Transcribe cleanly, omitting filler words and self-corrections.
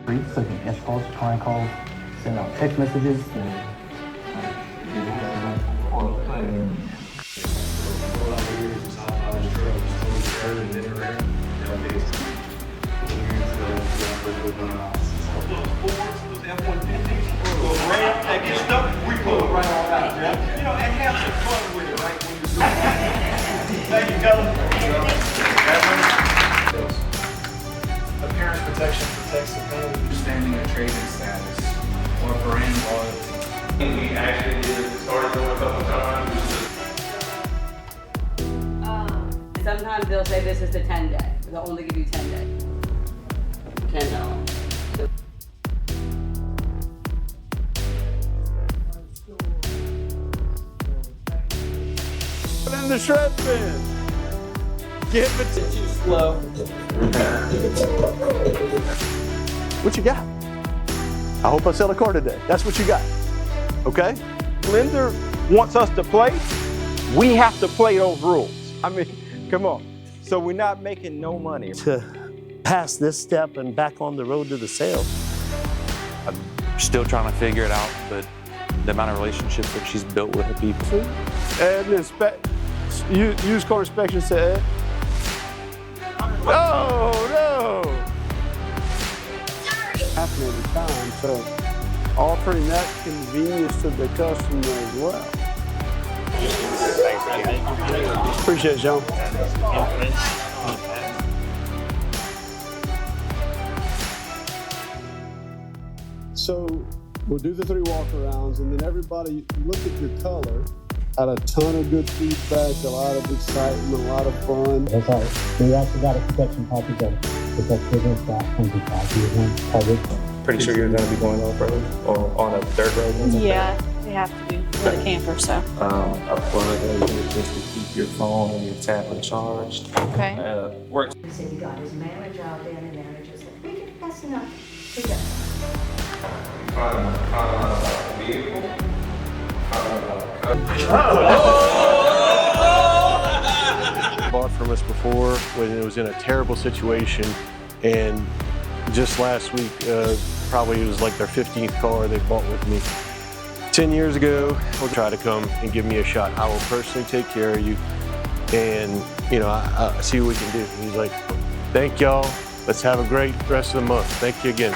brief, so you can miss calls, prank calls, send out text messages. We pull it right on out, Jeff. You know, and have some fun with it, right? When you do it. Thank you, Kevin. Appearance protection protects the family. Understanding of trading status or brand loyalty. We actually did start doing a couple times. Sometimes they'll say this is the 10-day. They'll only give you 10 days. $10. Put in the shred bin. Give it to Too slow. What you got? I hope I sell a car today. That's what you got. Okay? Lender wants us to play. We have to play those rules. I mean, come on. So we're not making no money. To pass this step and back on the road to the sale. I'm still trying to figure it out, but the amount of relationships that she's built with the people. Used car inspection said, oh no! Happening at the time, so offering that convenience to the customer as well. Appreciate it, John. So we'll do the 3 walk-arounds, and then everybody look at your color. Had a ton of good feedback, a lot of excitement, a lot of fun. That's all. We actually got a protection package that protects business that 25 years coverage. Pretty sure you're going to be going off-road or on a dirt road? Yeah, they have to do for the camper, so. A plug is just to keep your phone and your tablet charged. Okay. Works. He said he got his manager out there, and the manager said, we get that's enough. We got Bought from us before when it was in a terrible situation, and just last week, probably it was like their 15th car they bought with me. 10 years ago, they'll try to come and give me a shot. I will personally take care of you, and you know, I see what we can do. And he's like, thank y'all. Let's have a great rest of the month. Thank you again.